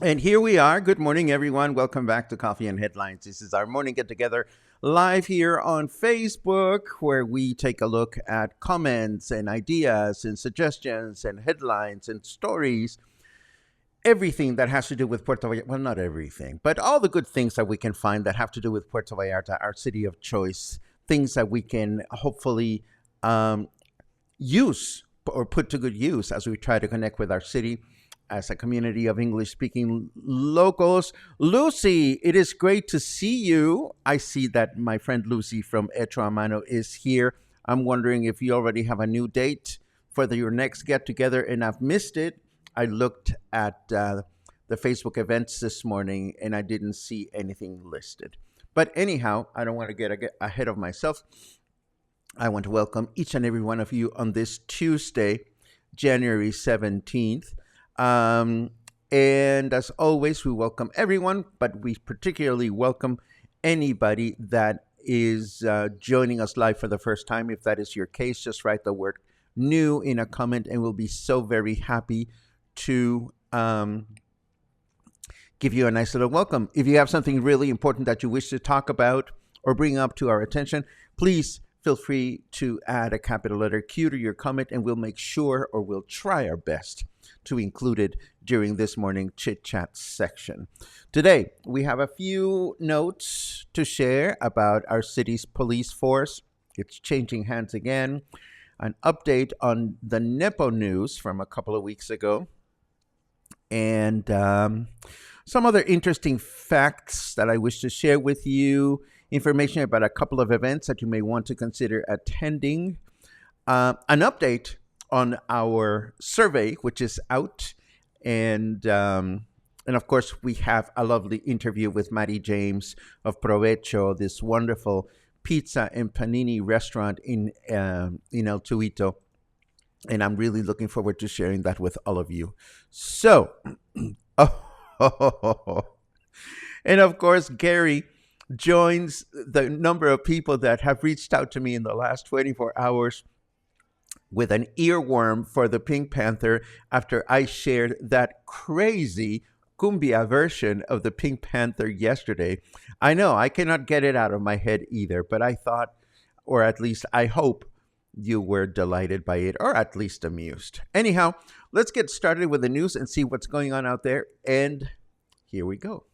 And here we are. Good morning, everyone. Welcome back to Coffee and Headlines. This is our morning get together live here on Facebook, where we take a look at comments and ideas and suggestions and headlines and stories. Everything that has to do with Puerto Vallarta. Well, not everything, but all the good things that we can find that have to do with Puerto Vallarta, our city of choice. Things that we can hopefully use or put to good use as we try to connect with our city as a community of English-speaking locals. Lucy, it is great to see you. I see that my friend Lucy from Hecho a Mano is here. I'm wondering if you already have a new date for your next get-together, and I've missed it. I looked at the Facebook events this morning, and I didn't see anything listed. But anyhow, I don't want to get ahead of myself. I want to welcome each and every one of you on this Tuesday, January 17th. And as always, we welcome everyone, but we particularly welcome anybody that is joining us live for the first time. If that is your case, just write the word new in a comment, and we'll be so very happy to give you a nice little welcome. If you have something really important that you wish to talk about or bring up to our attention, please feel free to add a capital letter Q to your comment, and we'll make sure, or we'll try our best to include it during this morning chit chat section. Today, we have a few notes to share about our city's police force. It's changing hands again. An update on the Nepo news from a couple of weeks ago. And some other interesting facts that I wish to share with you. Information about a couple of events that you may want to consider attending. An update on our survey, which is out. And of course, we have a lovely interview with Maddie James of Provecho, this wonderful pizza and panini restaurant in El Tuito. And I'm really looking forward to sharing that with all of you. So, and of course, Gary joins the number of people that have reached out to me in the last 24 hours with an earworm for the Pink Panther after I shared that crazy cumbia version of the Pink Panther yesterday. I know I cannot get it out of my head either, but I thought, or at least I hope, you were delighted by it, or at least amused. Anyhow, let's get started with the news and see what's going on out there. And here we go.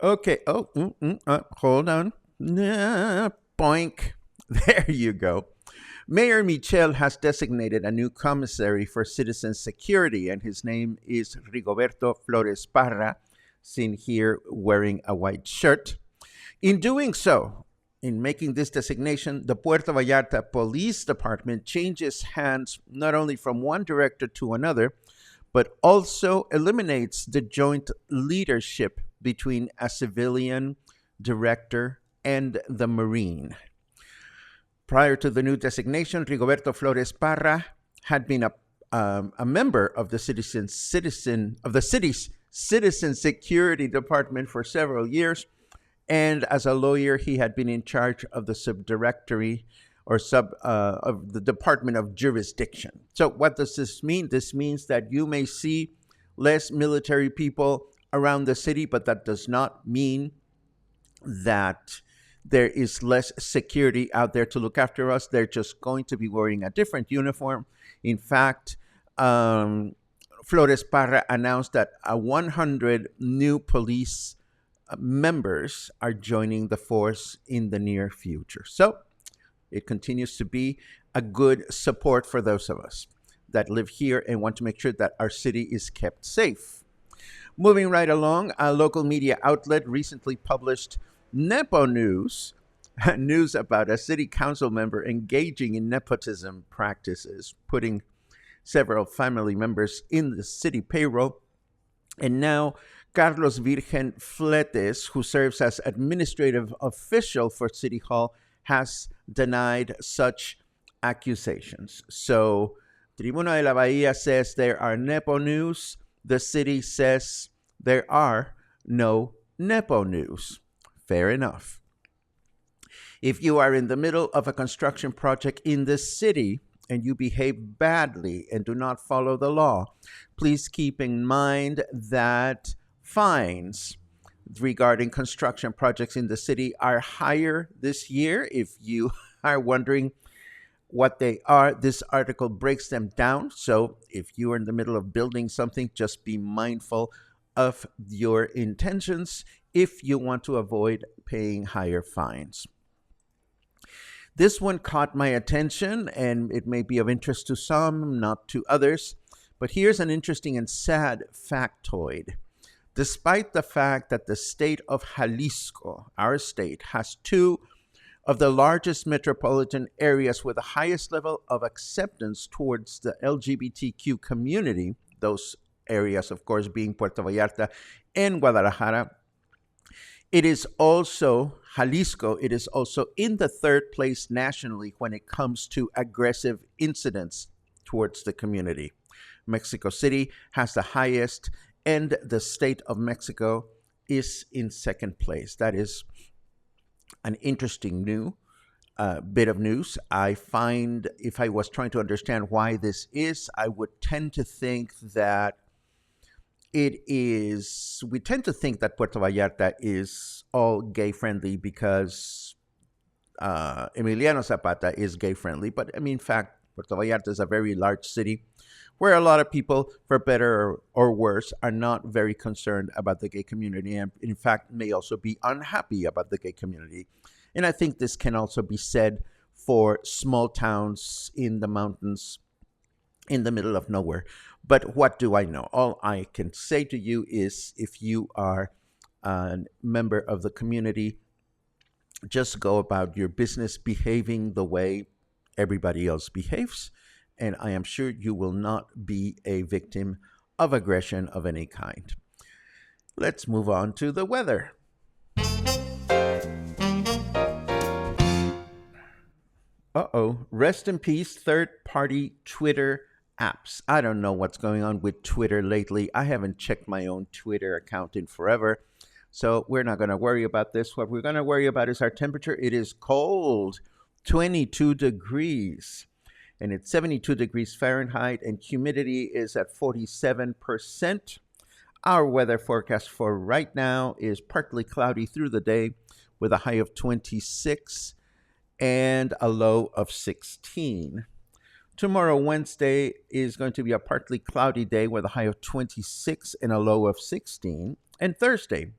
Okay. Hold on. Boink. There you go. Mayor Michel has designated a new commissary for citizen security, and his name is Rigoberto Flores Parra, seen here wearing a white shirt. In doing so, in making this designation, the Puerto Vallarta Police Department changes hands not only from one director to another, but also eliminates the joint leadership between a civilian director and the Marine. Prior to the new designation, Rigoberto Flores Parra had been a member of the city's citizen security department for several years, and as a lawyer, he had been in charge of the subdirectory or sub of the Department of Jurisdiction. So, what does this mean? This means that you may see less military people around the city, but that does not mean that there is less security out there to look after us. They're just going to be wearing a different uniform. In fact, Flores Parra announced that 100 new police members are joining the force in the near future. So it continues to be a good support for those of us that live here and want to make sure that our city is kept safe. Moving right along, a local media outlet recently published Nepo News, news about a city council member engaging in nepotism practices, putting several family members in the city payroll. And now Carlos Virgen Fletes, who serves as administrative official for City Hall, has denied such accusations. So Tribuna de la Bahía says there are Nepo News. The city says there are no Nepo News. Fair enough. If you are in the middle of a construction project in the city and you behave badly and do not follow the law, please keep in mind that fines regarding construction projects in the city are higher this year. If you are wondering what they are, this article breaks them down. So if you are in the middle of building something, just be mindful of your intentions if you want to avoid paying higher fines. This one caught my attention, and it may be of interest to some, not to others. But here's an interesting and sad factoid. Despite the fact that the state of Jalisco, our state, has two of the largest metropolitan areas with the highest level of acceptance towards the LGBTQ community, those areas, of course, being Puerto Vallarta and Guadalajara, Jalisco, it is also in the third place nationally when it comes to aggressive incidents towards the community. Mexico City has the highest, and the state of Mexico is in second place. That is an interesting bit of news. I find if I was trying to understand why this is, I would tend to think that we tend to think that Puerto Vallarta is all gay friendly because Emiliano Zapata is gay friendly. But I mean, in fact, Puerto Vallarta is a very large city where a lot of people, for better or worse, are not very concerned about the gay community, and in fact may also be unhappy about the gay community. And I think this can also be said for small towns in the mountains in the middle of nowhere. But what do I know? All I can say to you is if you are a member of the community, just go about your business behaving the way everybody else behaves. And I am sure you will not be a victim of aggression of any kind. Let's move on to the weather. Rest in peace, third-party Twitter apps. I don't know what's going on with Twitter lately. I haven't checked my own Twitter account in forever. So we're not going to worry about this. What we're going to worry about is our temperature. It is cold, 22 degrees. And it's 72 degrees Fahrenheit, and humidity is at 47%. Our weather forecast for right now is partly cloudy through the day with a high of 26 and a low of 16. Tomorrow, Wednesday, is going to be a partly cloudy day with a high of 26 and a low of 16. And Thursday,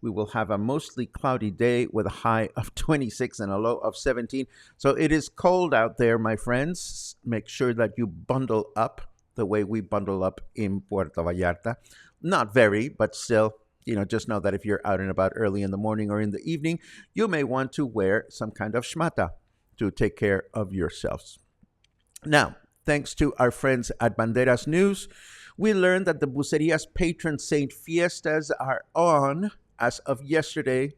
we will have a mostly cloudy day with a high of 26 and a low of 17. So it is cold out there, my friends. Make sure that you bundle up the way we bundle up in Puerto Vallarta. Not very, but still, just know that if you're out and about early in the morning or in the evening, you may want to wear some kind of shmata to take care of yourselves. Now, thanks to our friends at Banderas News, we learned that the Bucerias patron saint fiestas are on as of yesterday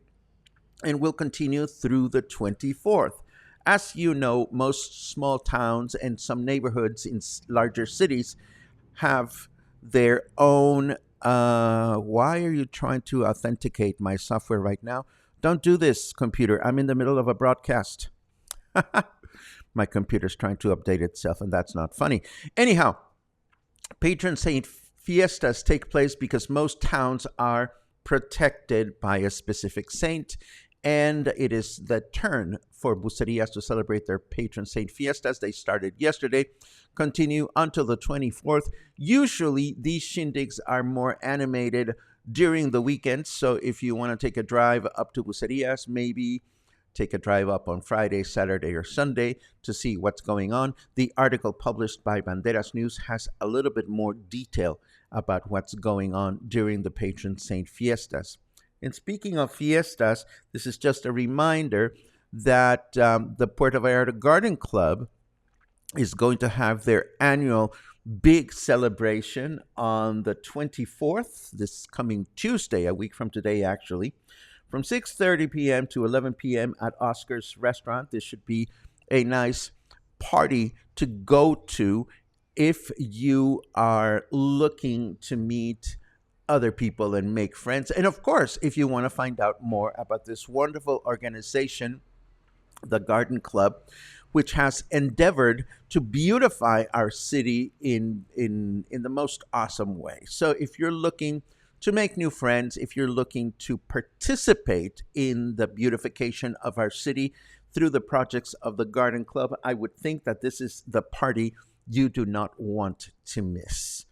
and will continue through the 24th. As you know, most small towns and some neighborhoods in larger cities have their own. Why are you trying to authenticate my software right now? Don't do this, computer. I'm in the middle of a broadcast. My computer's trying to update itself, and that's not funny. Anyhow, patron saint fiestas take place because most towns are protected by a specific saint, and it is the turn for Bucerias to celebrate their patron saint fiestas. They started yesterday, continue until the 24th. Usually, these shindigs are more animated during the weekend, so if you want to take a drive up to Bucerias, maybe take a drive up on Friday, Saturday, or Sunday to see what's going on. The article published by Banderas News has a little bit more detail about what's going on during the patron saint fiestas. And speaking of fiestas, this is just a reminder that the Puerto Vallarta Garden Club is going to have their annual big celebration on the 24th, this coming Tuesday, a week from today, actually, from 6:30 p.m. to 11 p.m. at Oscar's Restaurant. This should be a nice party to go to if you are looking to meet other people and make friends. And of course, if you want to find out more about this wonderful organization, the Garden Club, which has endeavored to beautify our city in the most awesome way. So if you're looking to make new friends, if you're looking to participate in the beautification of our city through the projects of the Garden Club, I would think that this is the party you do not want to miss.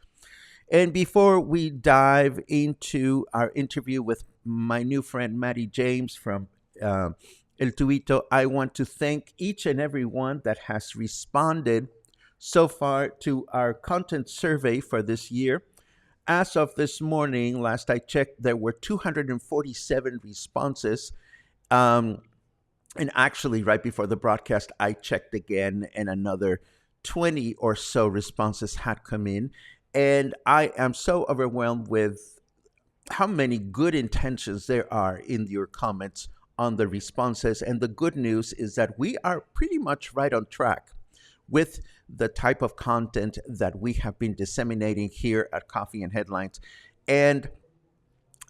And before we dive into our interview with my new friend, Maddie James from El Tuito, I want to thank each and every one that has responded so far to our content survey for this year. As of this morning, last I checked, there were 247 responses. And actually, right before the broadcast, I checked again, and another 20 or so responses had come in. And I am so overwhelmed with how many good intentions there are in your comments on the responses. And the good news is that we are pretty much right on track with the type of content that we have been disseminating here at Coffee and Headlines. And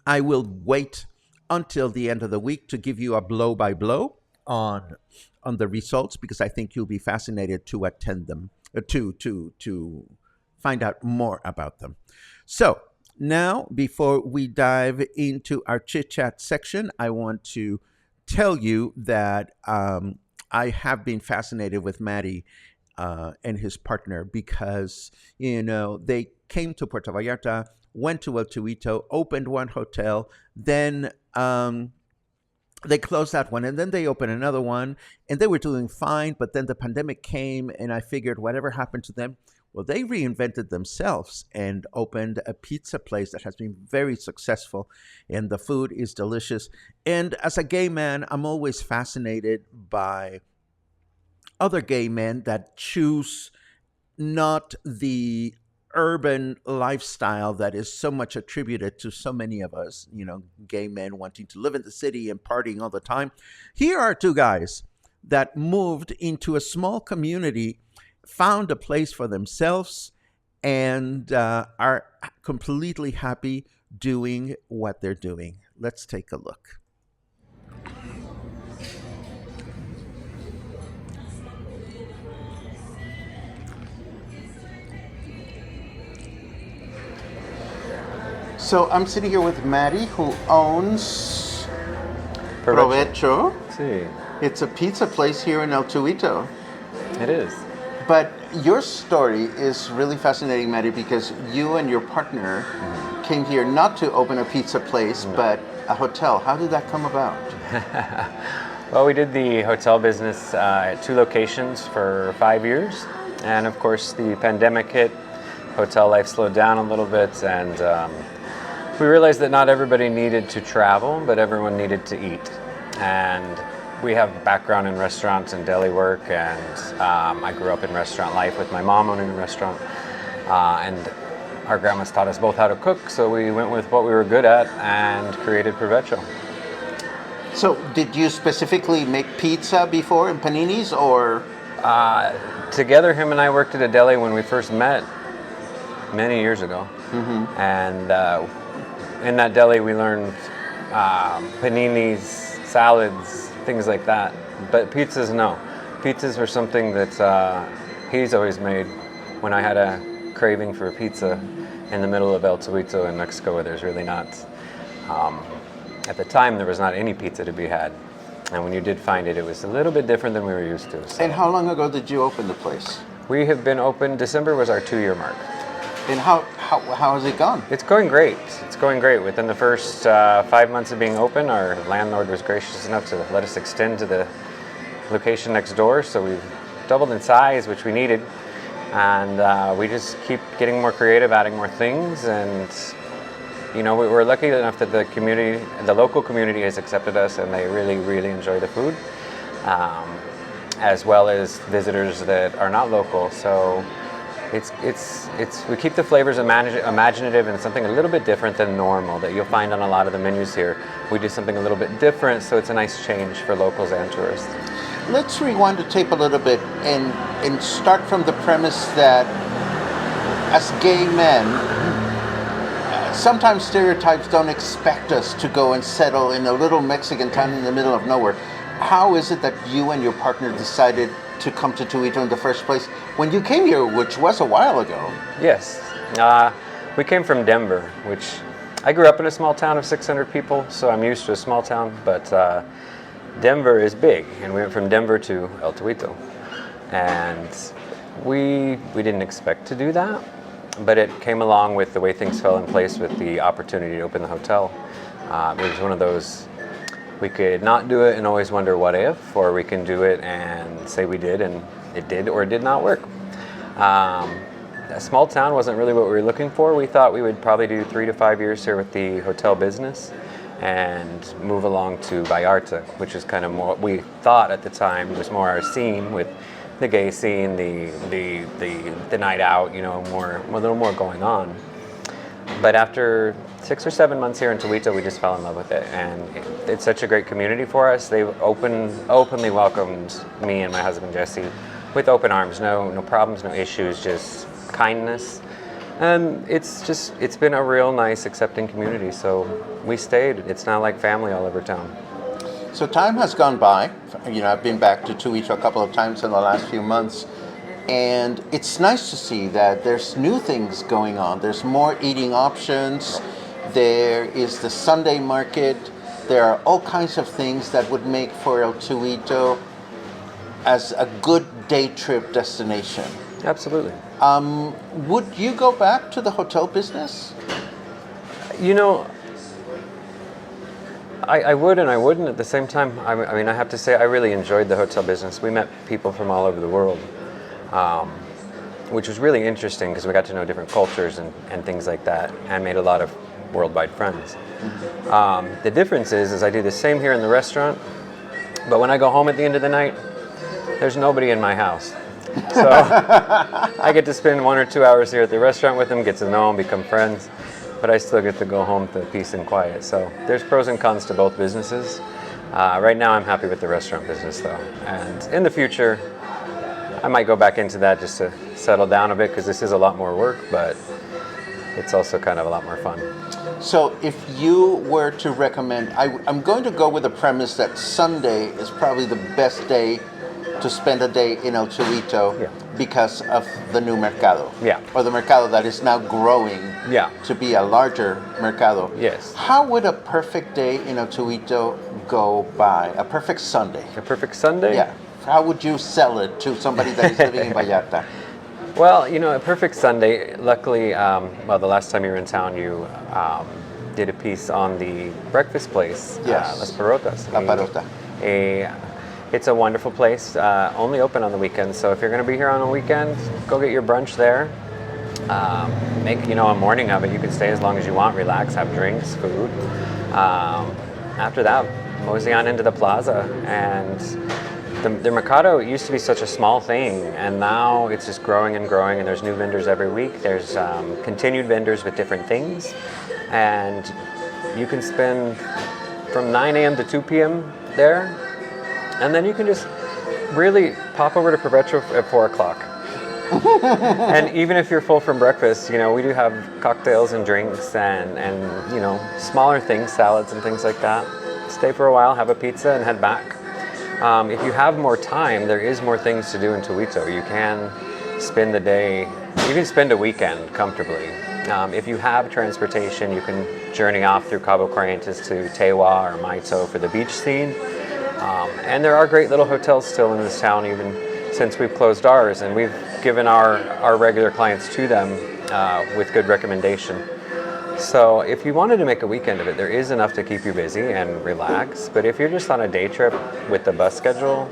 I will wait until the end of the week to give you a blow by blow on the results, because I think you'll be fascinated to attend them, to find out more about them. So now, before we dive into our chit chat section, I want to tell you that I have been fascinated with Maddie and his partner, because, they came to Puerto Vallarta, went to El Tuito, opened one hotel, then they closed that one, and then they opened another one, and they were doing fine, but then the pandemic came, and I figured whatever happened to them, well, they reinvented themselves and opened a pizza place that has been very successful, and the food is delicious. And as a gay man, I'm always fascinated by other gay men that choose not the urban lifestyle that is so much attributed to so many of us, gay men wanting to live in the city and partying all the time. Here are two guys that moved into a small community, found a place for themselves, and are completely happy doing what they're doing. Let's take a look. So I'm sitting here with Maddie, who owns Provecho. Sí. It's a pizza place here in El Tuito. It is. But your story is really fascinating, Maddie, because you and your partner came here not to open a pizza place, but a hotel. How did that come about? Well, we did the hotel business at 2 locations for 5 years. And of course, the pandemic hit, hotel life slowed down a little bit, and we realized that not everybody needed to travel, but everyone needed to eat. And we have a background in restaurants and deli work, and I grew up in restaurant life with my mom owning a restaurant. And our grandmas taught us both how to cook, so we went with what we were good at and created Provecho. So, did you specifically make pizza before and paninis, or? Together, him and I worked at a deli when we first met many years ago. And in that deli, we learned paninis, salads, things like that. But pizzas, no. Pizzas were something that he's always made when I had a craving for pizza in the middle of El Tuito in Mexico, where there's really not, at the time, there was not any pizza to be had. And when you did find it, it was a little bit different than we were used to. So. And how long ago did you open the place? We have been open, December was our 2-year mark. And how has it gone? It's going great. It's going great. Within the first 5 months of being open, our landlord was gracious enough to let us extend to the location next door. So we've doubled in size, which we needed. And we just keep getting more creative, adding more things. And, you know, we're lucky enough that the community, the local community has accepted us, and they really, really enjoy the food, as well as visitors that are not local. So we keep the flavors imaginative and something a little bit different than normal that you'll find on a lot of the menus here. We do something a little bit different, so it's a nice change for locals and tourists. Let's rewind the tape a little bit and start from the premise that as gay men, sometimes stereotypes don't expect us to go and settle in a little Mexican town in the middle of nowhere. How is it that you and your partner decided to come to Tuito in the first place when you came here, which was a while ago? Yes. We came from Denver, which I grew up in a small town of 600 people, so I'm used to a small town, but Denver is big, and we went from Denver to El Tuito. And we didn't expect to do that, but it came along with the way things fell in place with the opportunity to open the hotel. It was one of those, we could not do it and always wonder what if, or we can do it and say we did and it did or it did not work. A small town wasn't really what we were looking for. We thought we would probably do 3 to 5 years here with the hotel business and move along to Vallarta, which is kind of more, we thought at the time was more our scene with the gay scene, the night out, you know, a little more going on. But after 6 or 7 months here in Tuito, we just fell in love with it, and it's such a great community for us. They've openly welcomed me and my husband Jesse with open arms. No problems, no issues, just kindness. And it's been a real nice, accepting community. So we stayed. It's not like family all over town. So time has gone by. You know, I've been back to Tuito a couple of times in the last few months. And it's nice to see that there's new things going on. There's more eating options. There is the Sunday market. There are all kinds of things that would make for El Tuito as a good day trip destination. Absolutely. Would you go back to the hotel business? You know, I would and I wouldn't at the same time. I mean, I have to say I really enjoyed the hotel business. We met people from all over the world. Which was really interesting because we got to know different cultures and things like that, and made a lot of worldwide friends. The difference is I do the same here in the restaurant, but when I go home at the end of the night, there's nobody in my house. So I get to spend 1 or 2 hours here at the restaurant with them, get to know them, become friends, but I still get to go home to peace and quiet. So there's pros and cons to both businesses. Right now I'm happy with the restaurant business though, and in the future, I might go back into that just to settle down a bit because this is a lot more work, but it's also kind of a lot more fun. So if you were to recommend, I'm going to go with the premise that Sunday is probably the best day to spend a day in El Tuito because of the new mercado. Yeah. Or the mercado that is now growing to be a larger mercado. Yes. How would a perfect day in El Tuito go by? A perfect Sunday? A perfect Sunday? Yeah. How would you sell it to somebody that is living in Vallarta? Well, you know, a perfect Sunday, luckily, the last time you were in town, you did a piece on the breakfast place, yes. Las Parotas. La Parota. It's a wonderful place, only open on the weekends, so if you're going to be here on a weekend, go get your brunch there. Make, you know, a morning of it. You can stay as long as you want, relax, have drinks, food. After that, mosey on into the plaza, and the mercado used to be such a small thing, and now it's just growing and growing, and there's new vendors every week. There's continued vendors with different things, and you can spend from 9 a.m. to 2 p.m. there. And then you can just really pop over to Provecho at 4 o'clock. And even if you're full from breakfast, we do have cocktails and drinks and smaller things, salads and things like that. Stay for a while, have a pizza, and head back. If you have more time, there is more things to do in Tuito. You can spend the day, you can spend a weekend comfortably. If you have transportation, you can journey off through Cabo Corrientes to Tewa or Maito for the beach scene. And there are great little hotels still in this town, even since we've closed ours, and we've given our regular clients to them with good recommendation. So if you wanted to make a weekend of it, there is enough to keep you busy and relax. But if you're just on a day trip with the bus schedule,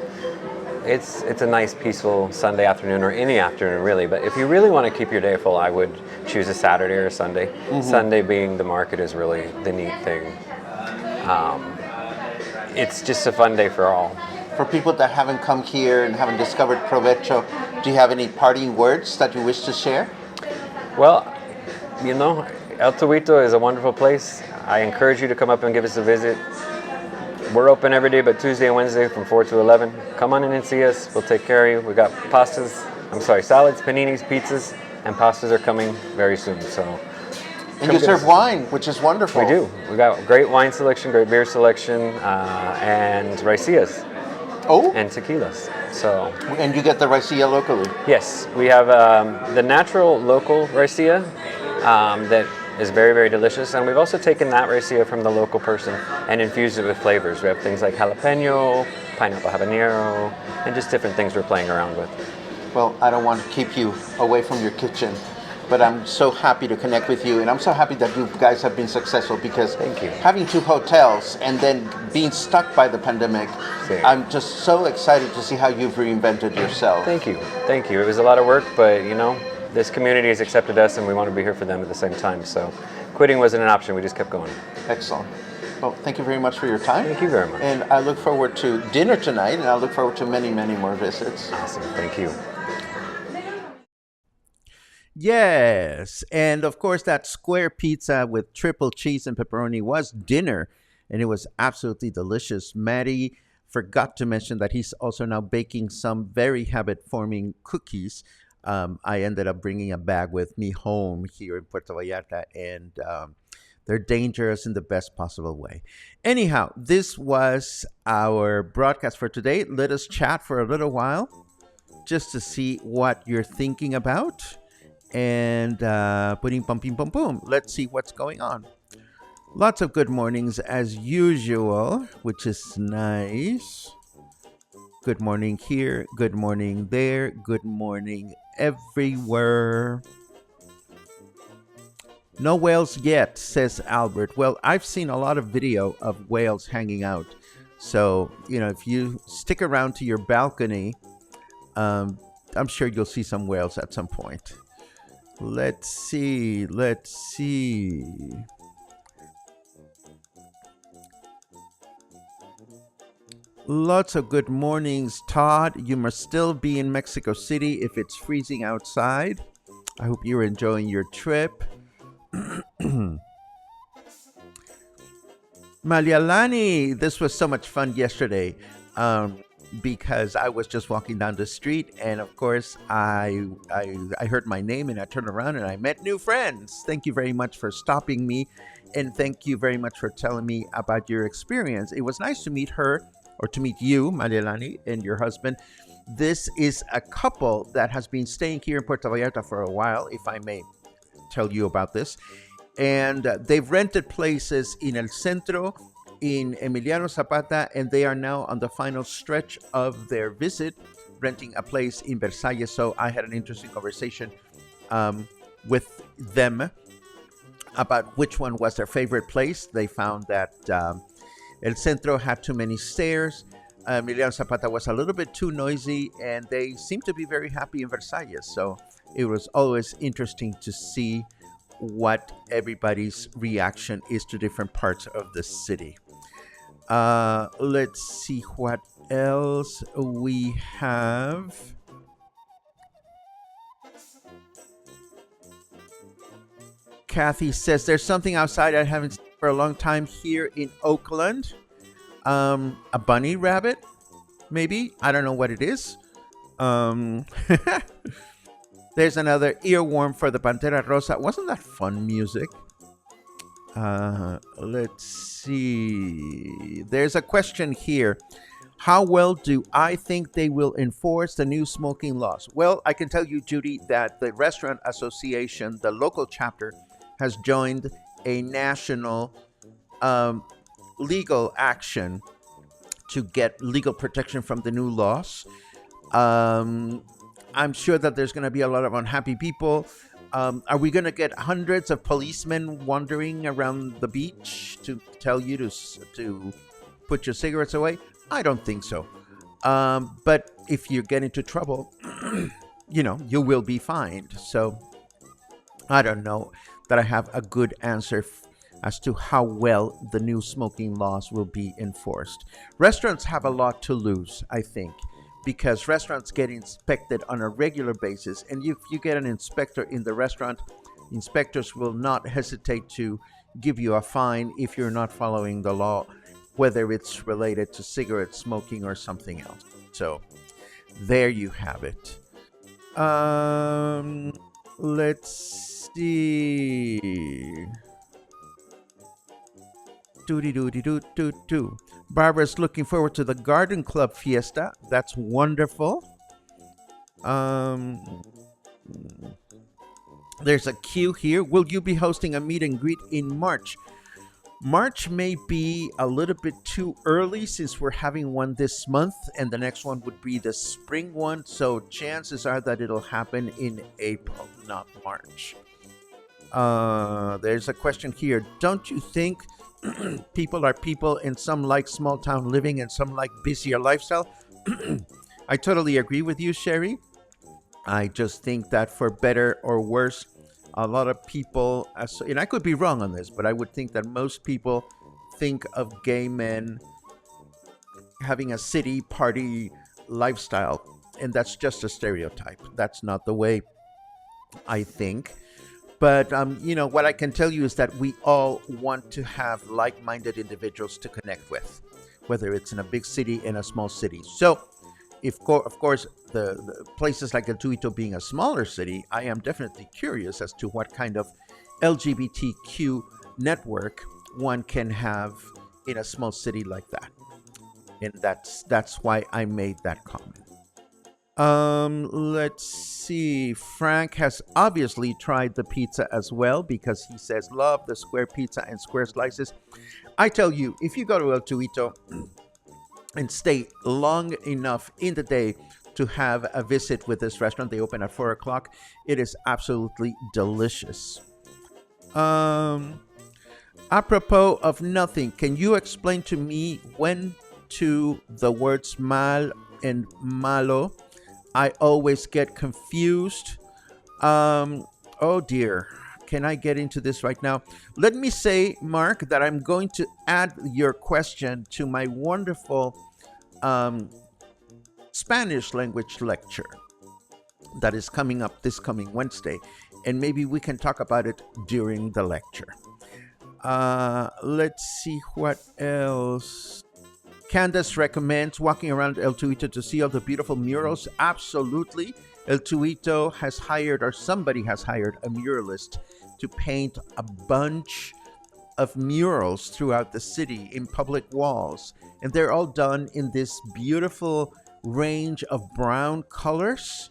it's a nice peaceful Sunday afternoon, or any afternoon really. But if you really want to keep your day full, I would choose a Saturday or a Sunday. Mm-hmm. Sunday being the market is really the neat thing. It's just a fun day for all. For people that haven't come here and haven't discovered Provecho, do you have any parting words that you wish to share? Well, El Tuito is a wonderful place. I encourage you to come up and give us a visit. We're open every day but Tuesday and Wednesday from 4 to 11. Come on in and see us. We'll take care of you. We got salads, paninis, pizzas, and pastas are coming very soon. So. And you serve wine, which is wonderful. We do. We got great wine selection, great beer selection, and raicillas. Oh. And tequilas. So. And you get the raicilla locally? Yes, we have the natural local raicilla that is very, very delicious, and we've also taken that raicilla from the local person and infused it with flavors. We have things like jalapeno, pineapple habanero, and just different things we're playing around with. Well, I don't want to keep you away from your kitchen, but I'm so happy to connect with you, and I'm so happy that you guys have been successful, because Thank you. Having 2 hotels and then being stuck by the pandemic, I'm just so excited to see how you've reinvented yourself. Thank you. It was a lot of work, but this community has accepted us, and we want to be here for them at the same time. So quitting wasn't an option. We just kept going. Excellent. Well, thank you very much for your time. Thank you very much. And I look forward to dinner tonight, and I look forward to many, many more visits. Awesome. Thank you. Yes, and of course that square pizza with triple cheese and pepperoni was dinner, and it was absolutely delicious. Maddie forgot to mention that he's also now baking some very habit-forming cookies. I ended up bringing a bag with me home here in Puerto Vallarta, and they're dangerous in the best possible way. Anyhow, this was our broadcast for today. Let us chat for a little while just to see what you're thinking about. And putting pum pum pum pum. Let's see what's going on. Lots of good mornings as usual, which is nice. Good morning here, good morning there, good morning everywhere. No whales yet, says Albert. Well, I've seen a lot of video of whales hanging out. So, if you stick around to your balcony, I'm sure you'll see some whales at some point. Let's see. Lots of good mornings, Todd. You must still be in Mexico City if it's freezing outside. I hope you're enjoying your trip. Malialani, this was so much fun yesterday. Because I was just walking down the street, and of course I heard my name, and I turned around and I met new friends. Thank you very much for stopping me, and thank you very much for telling me about your experience. It was nice to meet her, or to meet you, Marielani, and your husband. This is a couple that has been staying here in Puerto Vallarta for a while, if I may tell you about this. And they've rented places in El Centro, in Emiliano Zapata, and they are now on the final stretch of their visit, renting a place in Versalles. So I had an interesting conversation with them about which one was their favorite place. They found that El Centro had too many stairs. Emiliano Zapata was a little bit too noisy, and they seemed to be very happy in Versalles. So it was always interesting to see what everybody's reaction is to different parts of the city. Let's see what else we have. Kathy says there's something outside I haven't for a long time here in Oakland. A bunny rabbit, maybe. I don't know what it is. Um, there's another earworm for the Pantera Rosa. Wasn't that fun music? Let's see. There's a question here. How well do I think they will enforce the new smoking laws? Well, I can tell you, Judy, that the Restaurant Association, the local chapter, has joined a national legal action to get legal protection from the new laws. I'm sure that there's going to be a lot of unhappy people. Are we going to get hundreds of policemen wandering around the beach to tell you to put your cigarettes away? I don't think so. But if you get into trouble, you will be fined. So I don't know that I have a good answer as to how well the new smoking laws will be enforced. Restaurants have a lot to lose, I think, because restaurants get inspected on a regular basis. And if you get an inspector in the restaurant, inspectors will not hesitate to give you a fine if you're not following the law, whether it's related to cigarette smoking or something else. So there you have it. Let's see. Doody. Barbara's looking forward to the Garden Club Fiesta. That's wonderful. There's a queue here. Will you be hosting a meet and greet in March? March may be a little bit too early since we're having one this month, and the next one would be the spring one. So chances are that it'll happen in April, not March. There's a question here. Don't you think people are people and some like small town living and some like busier lifestyle? I totally agree with you, Sherry. I just think that for better or worse, a lot of people, and I could be wrong on this, but I would think that most people think of gay men having a city party lifestyle, and that's just a stereotype. That's not the way I think. But, what I can tell you is that we all want to have like-minded individuals to connect with, whether it's in a big city and a small city. So, of course, the places like El Tuito being a smaller city, I am definitely curious as to what kind of LGBTQ network one can have in a small city like that. And that's why I made that comment. Let's see. Frank has obviously tried the pizza as well because he says, love the square pizza and square slices. I tell you, if you go to El Tuito and stay long enough in the day to have a visit with this restaurant, they open at 4 o'clock. It is absolutely delicious. Apropos of nothing, can you explain to me when to the words mal and malo? I always get confused. Oh dear. Can I get into this right now? Let me say, Mark, that I'm going to add your question to my wonderful Spanish language lecture that is coming up this coming Wednesday. And maybe we can talk about it during the lecture. Let's see what else. Candace recommends walking around El Tuito to see all the beautiful murals. Absolutely. El Tuito has hired, or somebody has hired, a muralist to paint a bunch of murals throughout the city in public walls. And they're all done in this beautiful range of brown colors.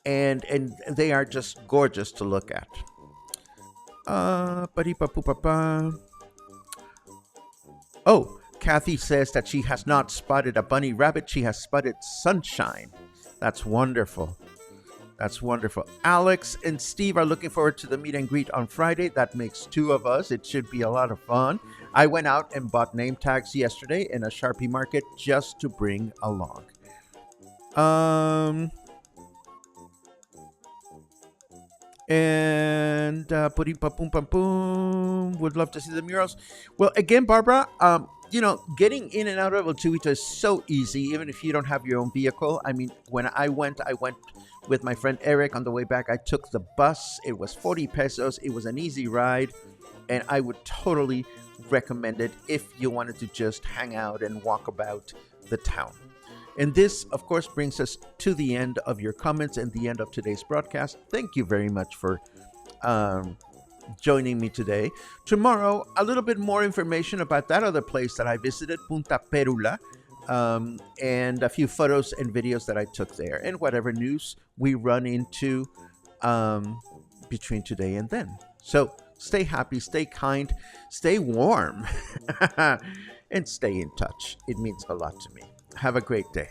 And they are just gorgeous to look at. Oh, Kathy says that she has not spotted a bunny rabbit. She has spotted sunshine. That's wonderful. That's wonderful. Alex and Steve are looking forward to the meet and greet on Friday. That makes two of us. It should be a lot of fun. I went out and bought name tags yesterday in a Sharpie market just to bring along. And would love to see the murals. Well, again, Barbara, getting in and out of El Tuito is so easy, even if you don't have your own vehicle. I mean, when I went with my friend Eric. On the way back, I took the bus. It was 40 pesos. It was an easy ride. and I would totally recommend it if you wanted to just hang out and walk about the town. And this, of course, brings us to the end of your comments and the end of today's broadcast. Thank you very much for joining me today. Tomorrow, a little bit more information about that other place that I visited, Punta Perula, and a few photos and videos that I took there, and whatever news we run into between today and then. So stay happy, stay kind, stay warm, and stay in touch. It means a lot to me. Have a great day.